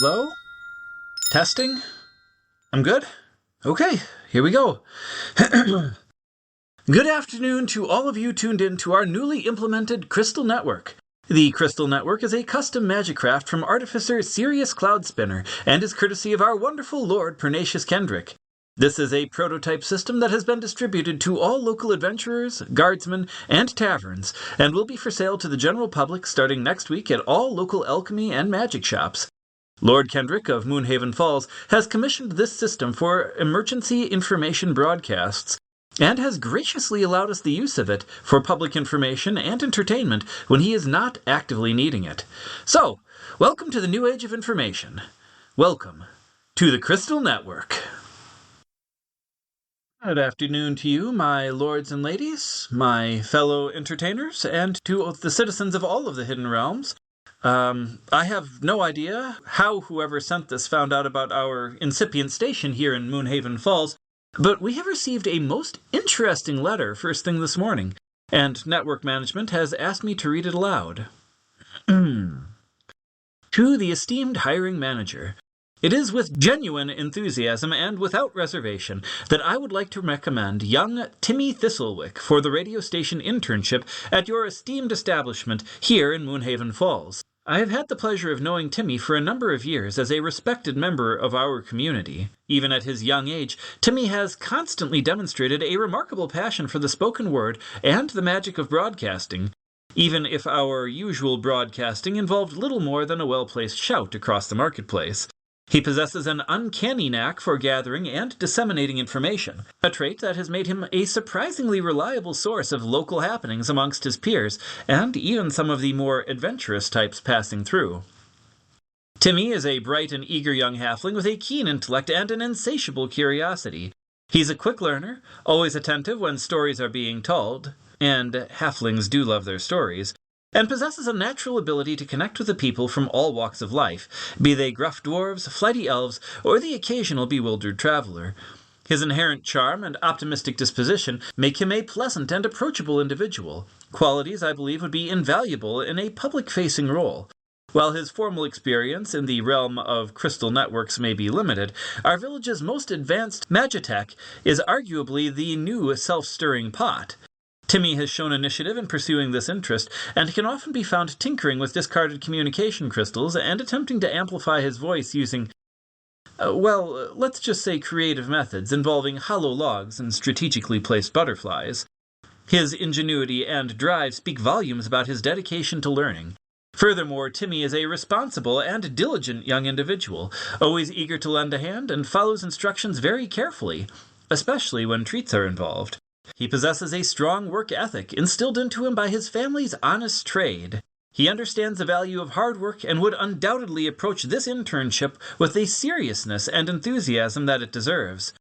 Slow. Testing. I'm good? Okay, here we go. Good afternoon to all of you tuned in to our newly implemented Crystal Network. The Crystal Network is a custom magic craft from artificer Sirius Cloudspinner and is courtesy of our wonderful Lord Pernatius Kendrick. This is a prototype system that has been distributed to all local adventurers, guardsmen, and taverns, and will be for sale to the general public starting next week at all local alchemy and magic shops. Lord Kendrick of Moonhaven Falls has commissioned this system for emergency information broadcasts, and has graciously allowed us the use of it for public information and entertainment when he is not actively needing it. So, welcome to the new age of information. Welcome to the Crystal Network. Good afternoon to you, my lords and ladies, my fellow entertainers, and to the citizens of all of the Hidden Realms. I have no idea how whoever sent this found out about our incipient station here in Moonhaven Falls, but we have received a most interesting letter first thing this morning, and network management has asked me to read it aloud. To the esteemed hiring manager, it is with genuine enthusiasm and without reservation that I would like to recommend young Timmy Thistlewick for the radio station internship at your esteemed establishment here in Moonhaven Falls. I have had the pleasure of knowing Timmy for a number of years as a respected member of our community. Even at his young age, Timmy has constantly demonstrated a remarkable passion for the spoken word and the magic of broadcasting, even if our usual broadcasting involved little more than a well-placed shout across the marketplace. He possesses an uncanny knack for gathering and disseminating information, a trait that has made him a surprisingly reliable source of local happenings amongst his peers, and even some of the more adventurous types passing through. Timmy is a bright and eager young halfling with a keen intellect and an insatiable curiosity. He's a quick learner, always attentive when stories are being told, and halflings do love their stories, and possesses a natural ability to connect with the people from all walks of life, be they gruff dwarves, flighty elves, or the occasional bewildered traveler. His inherent charm and optimistic disposition make him a pleasant and approachable individual, qualities I believe would be invaluable in a public-facing role. While his formal experience in the realm of crystal networks may be limited, our village's most advanced magitech is arguably the new self-stirring pot. Timmy has shown initiative in pursuing this interest, and can often be found tinkering with discarded communication crystals and attempting to amplify his voice using, let's just say creative methods involving hollow logs and strategically placed butterflies. His ingenuity and drive speak volumes about his dedication to learning. Furthermore, Timmy is a responsible and diligent young individual, always eager to lend a hand and follows instructions very carefully, especially when treats are involved. He possesses a strong work ethic instilled into him by his family's honest trade. He understands the value of hard work and would undoubtedly approach this internship with the seriousness and enthusiasm that it deserves.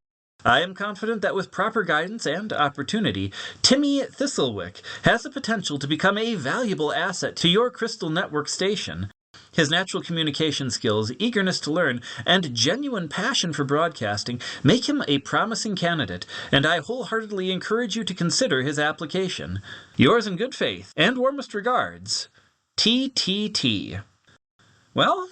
I am confident that with proper guidance and opportunity, Timmy Thistlewick has the potential to become a valuable asset to your Crystal Network station. His natural communication skills, eagerness to learn, and genuine passion for broadcasting make him a promising candidate, and I wholeheartedly encourage you to consider his application. Yours in good faith, and warmest regards, TTT. Well,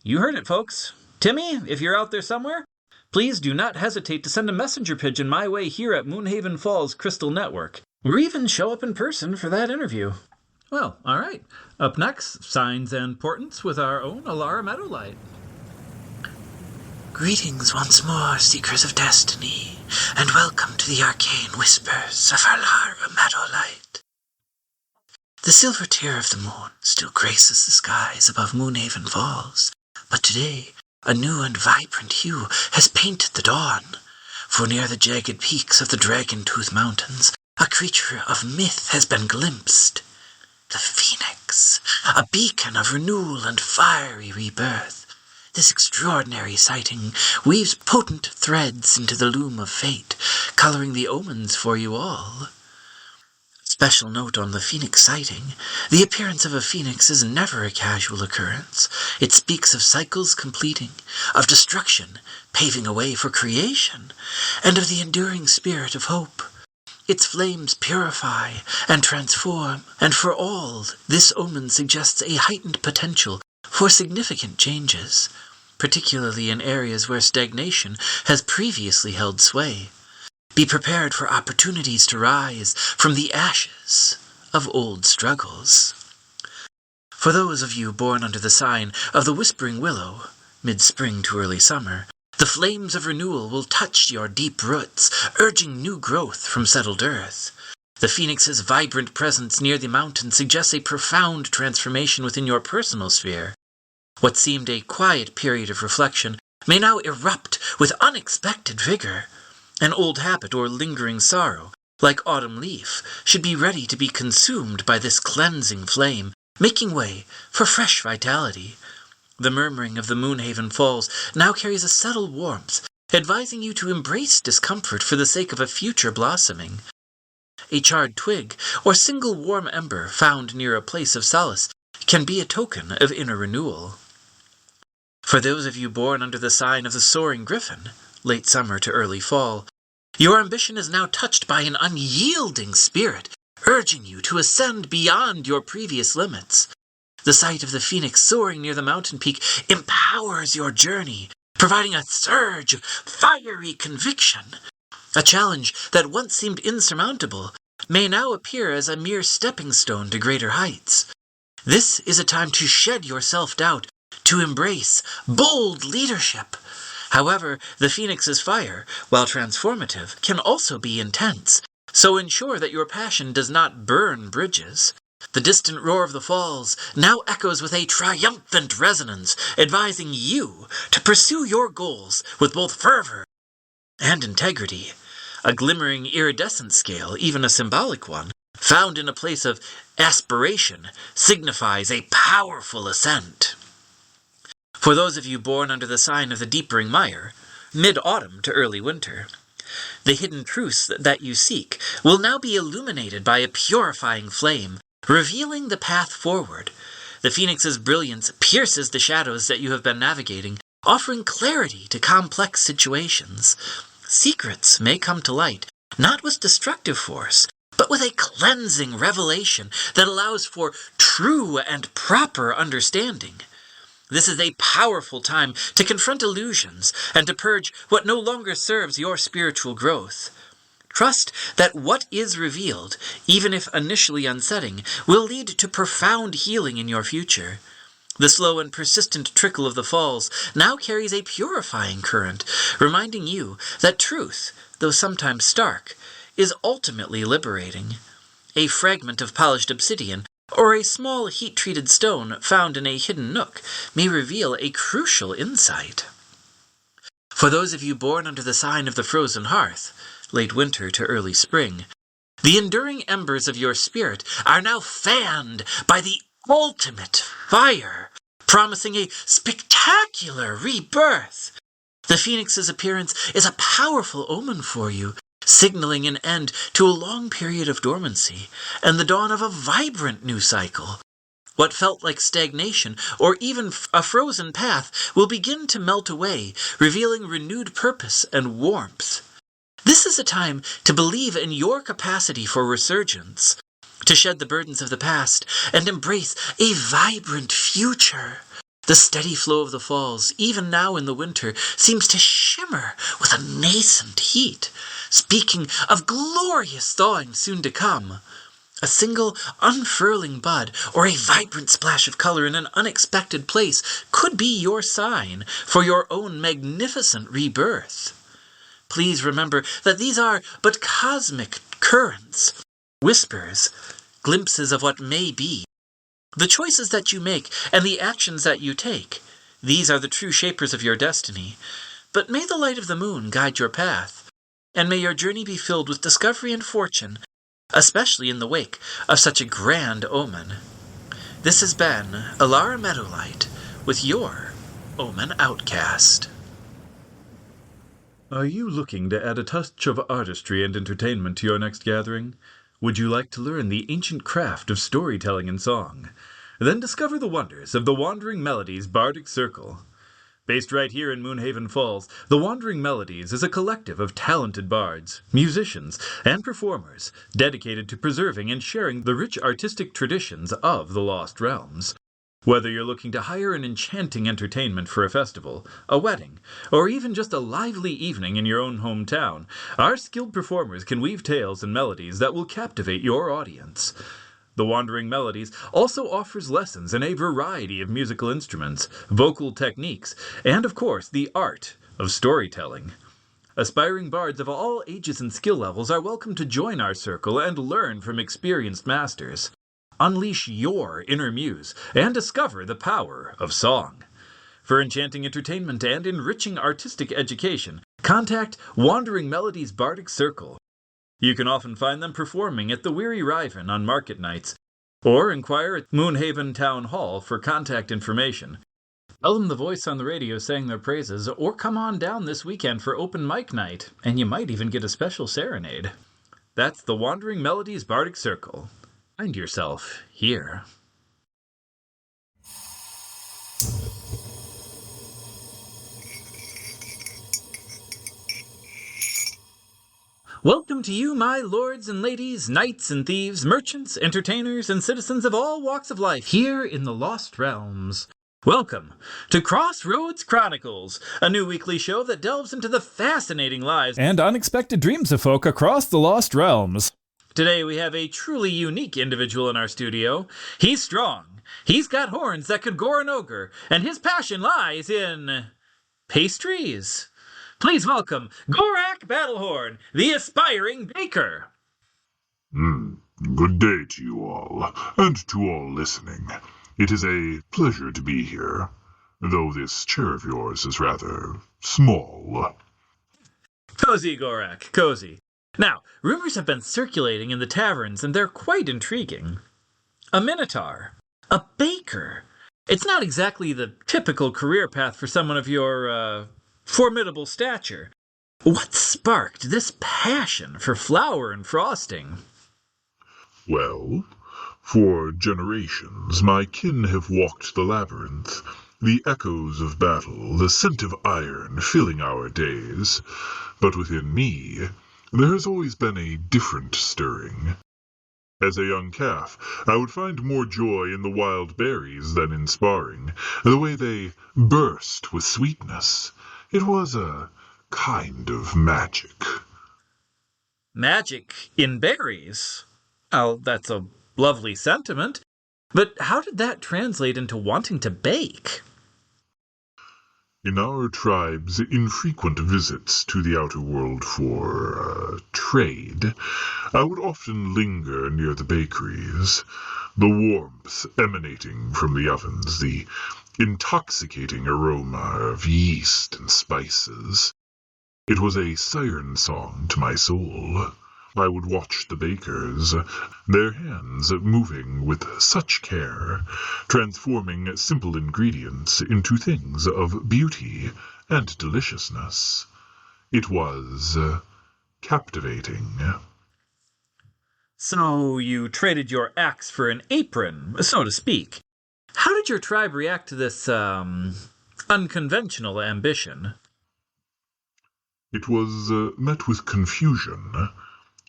you heard it, folks. Timmy, if you're out there somewhere, please do not hesitate to send a messenger pigeon my way here at Moonhaven Falls Crystal Network, or even show up in person for that interview. Well, all right. Up next, signs and portents with our own Alara Meadowlight. Greetings once more, Seekers of Destiny, and welcome to the arcane whispers of Alara Meadowlight. The silver tear of the moon still graces the skies above Moonhaven Falls, but today a new and vibrant hue has painted the dawn, for near the jagged peaks of the Dragon-Tooth Mountains, a creature of myth has been glimpsed. The Phoenix, a beacon of renewal and fiery rebirth. This extraordinary sighting weaves potent threads into the loom of fate, coloring the omens for you all. Special note on the Phoenix sighting. The appearance of a phoenix is never a casual occurrence. It speaks of cycles completing, of destruction paving a way for creation, and of the enduring spirit of hope. Its flames purify and transform, and for all, this omen suggests a heightened potential for significant changes. particularly in areas where stagnation has previously held sway. Be prepared for opportunities to rise from the ashes of old struggles. For those of you born under the sign of the Whispering Willow, mid-spring to early summer, the flames of renewal will touch your deep roots, urging new growth from settled earth. The phoenix's vibrant presence near the mountain suggests a profound transformation within your personal sphere. What seemed a quiet period of reflection may now erupt with unexpected vigor. An old habit or lingering sorrow, like autumn leaf, should be ready to be consumed by this cleansing flame, making way for fresh vitality. The murmuring of the Moonhaven Falls now carries a subtle warmth, advising you to embrace discomfort for the sake of a future blossoming. A charred twig or single warm ember found near a place of solace can be a token of inner renewal. For those of you born under the sign of the Soaring Griffin, late summer to early fall, your ambition is now touched by an unyielding spirit, urging you to ascend beyond your previous limits. The sight of the phoenix soaring near the mountain peak empowers your journey, providing a surge of fiery conviction. A challenge that once seemed insurmountable may now appear as a mere stepping stone to greater heights. This is a time to shed your self-doubt, to embrace bold leadership. However, the phoenix's fire, while transformative, can also be intense, so ensure that your passion does not burn bridges. The distant roar of the falls now echoes with a triumphant resonance, advising you to pursue your goals with both fervor and integrity. A glimmering iridescent scale, even a symbolic one, found in a place of aspiration, signifies a powerful ascent. For those of you born under the sign of the Deepering Mire, mid-autumn to early winter, the hidden truths that you seek will now be illuminated by a purifying flame, revealing the path forward. The phoenix's brilliance pierces the shadows that you have been navigating, offering clarity to complex situations. Secrets may come to light, not with destructive force, but with a cleansing revelation that allows for true and proper understanding. This is a powerful time to confront illusions and to purge what no longer serves your spiritual growth. Trust that what is revealed, even if initially unsettling, will lead to profound healing in your future. The slow and persistent trickle of the falls now carries a purifying current, reminding you that truth, though sometimes stark, is ultimately liberating. A fragment of polished obsidian, or a small heat-treated stone found in a hidden nook, may reveal a crucial insight. For those of you born under the sign of the Frozen Hearth, late winter to early spring, the enduring embers of your spirit are now fanned by the ultimate fire, promising a spectacular rebirth. The phoenix's appearance is a powerful omen for you, signaling an end to a long period of dormancy and the dawn of a vibrant new cycle. What felt like stagnation or even a frozen path will begin to melt away, revealing renewed purpose and warmth. This is a time to believe in your capacity for resurgence, to shed the burdens of the past and embrace a vibrant future. The steady flow of the falls, even now in the winter, seems to shimmer with a nascent heat, speaking of glorious thawing soon to come. A single unfurling bud or a vibrant splash of color in an unexpected place could be your sign for your own magnificent rebirth. Please remember that these are but cosmic currents, whispers, glimpses of what may be. The choices that you make and the actions that you take, these are the true shapers of your destiny. But may the light of the moon guide your path, and may your journey be filled with discovery and fortune, especially in the wake of such a grand omen. This has been Alara Meadowlight with your Omen Outcast. Are you looking to add a touch of artistry and entertainment to your next gathering? Would you like to learn the ancient craft of storytelling and song? Then discover the wonders of the Wandering Melodies Bardic Circle. Based right here in Moonhaven Falls, the Wandering Melodies is a collective of talented bards, musicians, and performers dedicated to preserving and sharing the rich artistic traditions of the Lost Realms. Whether you're looking to hire an enchanting entertainment for a festival, a wedding, or even just a lively evening in your own hometown, our skilled performers can weave tales and melodies that will captivate your audience. The Wandering Melodies also offers lessons in a variety of musical instruments, vocal techniques, and of course the art of storytelling. Aspiring bards of all ages and skill levels are welcome to join our circle and learn from experienced masters. Unleash your inner muse and discover the power of song. For enchanting entertainment and enriching artistic education, contact Wandering Melodies Bardic Circle. You can often find them performing at the Weary Riven on market nights, or inquire at Moonhaven Town Hall for contact information. Tell them the voice on the radio sang their praises, or come on down this weekend for open mic night, and you might even get a special serenade. That's the Wandering Melodies Bardic Circle. Find yourself here. Welcome to you, my lords and ladies, knights and thieves, merchants, entertainers, and citizens of all walks of life here in the Lost Realms. Welcome to Crossroads Chronicles, a new weekly show that delves into the fascinating lives and unexpected dreams of folk across the Lost Realms. Today we have a truly unique individual in our studio. He's strong, he's got horns that could gore an ogre, and his passion lies in pastries. Please welcome Gorak Battlehorn, the aspiring baker. Good day to you all, and to all listening. It is a pleasure to be here, though this chair of yours is rather small. Cozy, Gorak, cozy. Now, rumors have been circulating in the taverns, and they're quite intriguing. A minotaur, a baker. It's not exactly the typical career path for someone of your, formidable stature. What sparked this passion for flour and frosting? Well, for generations my kin have walked the labyrinth, the echoes of battle, the scent of iron filling our days. But within me, there has always been a different stirring. As a young calf, I would find more joy in the wild berries than in sparring, the way they burst with sweetness. It was a kind of magic. Magic in berries? Oh, that's a lovely sentiment. But how did that translate into wanting to bake? In our tribe's infrequent visits to the outer world for trade, I would often linger near the bakeries, the warmth emanating from the ovens, the intoxicating aroma of yeast and spices. It was a siren song to my soul. I would watch the bakers, their hands moving with such care, transforming simple ingredients into things of beauty and deliciousness. It was captivating. So you traded your axe for an apron, so to speak. How did your tribe react to this, unconventional ambition? It was met with confusion.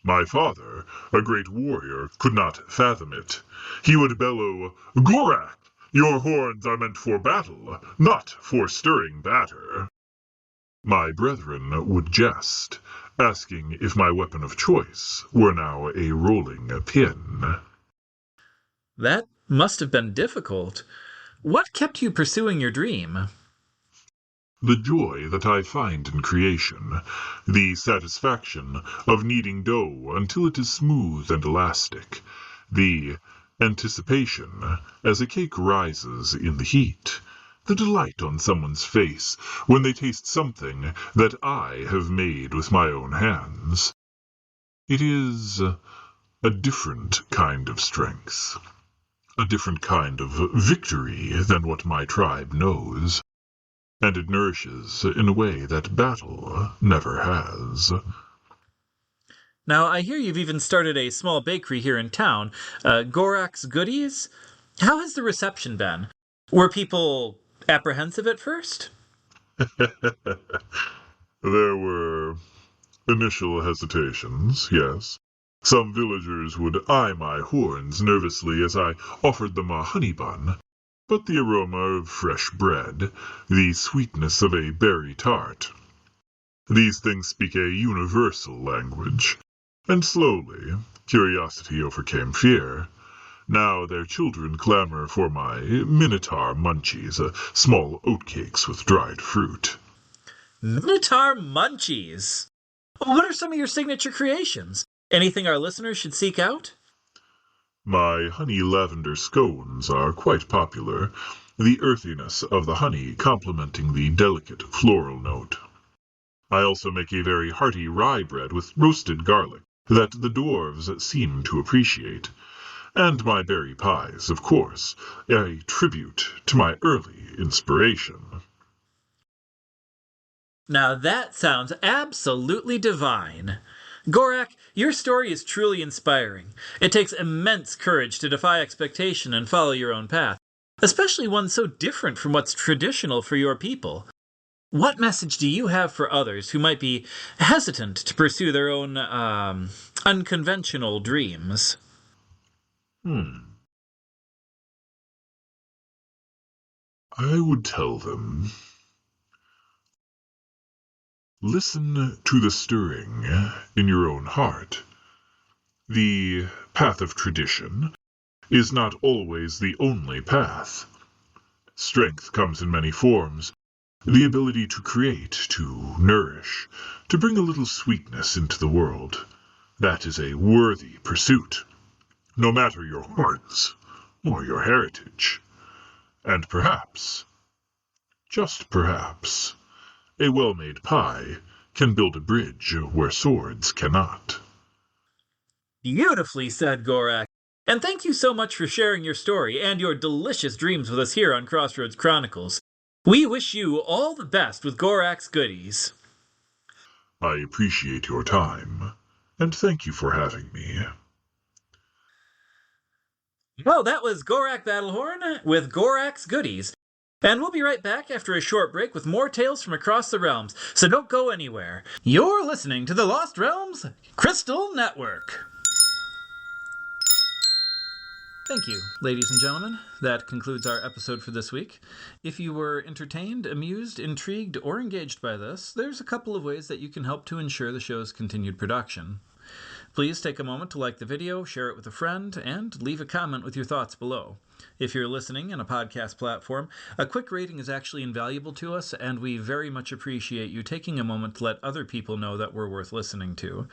My father, a great warrior, could not fathom it. He would bellow, "Gorak, your horns are meant for battle, not for stirring batter." My brethren would jest, asking if my weapon of choice were now a rolling pin. That must have been difficult. What kept you pursuing your dream? The joy that I find in creation, the satisfaction of kneading dough until it is smooth and elastic, the anticipation as a cake rises in the heat, the delight on someone's face when they taste something that I have made with my own hands. It is a different kind of strength, a different kind of victory than what my tribe knows. And it nourishes in a way that battle never has. Now, I hear you've even started a small bakery here in town, Gorak's Goodies. How has the reception been? Were people apprehensive at first? There were initial hesitations, yes. Some villagers would eye my horns nervously as I offered them a honey bun. but the aroma of fresh bread, the sweetness of a berry tart. These things speak a universal language, and slowly, curiosity overcame fear. Now their children clamor for my Minotaur munchies, small oatcakes with dried fruit. Minotaur munchies! What are some of your signature creations? Anything our listeners should seek out? My honey lavender scones are quite popular, the earthiness of the honey complementing the delicate floral note. I also make a very hearty rye bread with roasted garlic that the dwarves seem to appreciate. And my berry pies, of course, a tribute to my early inspiration. Now that sounds absolutely divine. Gorak, your story is truly inspiring. It takes immense courage to defy expectation and follow your own path, especially one so different from what's traditional for your people. What message do you have for others who might be hesitant to pursue their own, unconventional dreams? I would tell them, listen to the stirring in your own heart. The path of tradition is not always the only path. Strength comes in many forms. The ability to create, to nourish, to bring a little sweetness into the world. That is a worthy pursuit, no matter your horns or your heritage. And perhaps, just perhaps, a well-made pie can build a bridge where swords cannot. Beautifully said, Gorak. And thank you so much for sharing your story and your delicious dreams with us here on Crossroads Chronicles. We wish you all the best with Gorak's goodies. I appreciate your time, and thank you for having me. Well, that was Gorak Battlehorn with Gorak's goodies. And we'll be right back after a short break with more tales from across the realms, so don't go anywhere. You're listening to the Lost Realms Crystal Network. Thank you, ladies and gentlemen. That concludes our episode for this week. If you were entertained, amused, intrigued, or engaged by this, there's a couple of ways that you can help to ensure the show's continued production. Please take a moment to like the video, share it with a friend, and leave a comment with your thoughts below. If you're listening in a podcast platform, a quick rating is actually invaluable to us, and we very much appreciate you taking a moment to let other people know that we're worth listening to.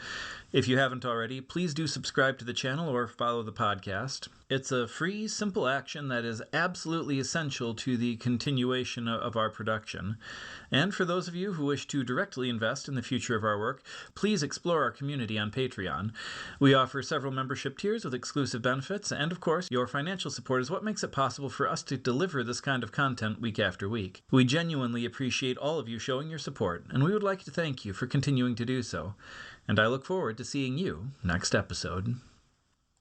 If you haven't already, please do subscribe to the channel or follow the podcast. It's a free, simple action that is absolutely essential to the continuation of our production. And for those of you who wish to directly invest in the future of our work, please explore our community on Patreon. We offer several membership tiers with exclusive benefits, and of course, your financial support is what makes it possible for us to deliver this kind of content week after week. We genuinely appreciate all of you showing your support, and we would like to thank you for continuing to do so. And I look forward to seeing you next episode.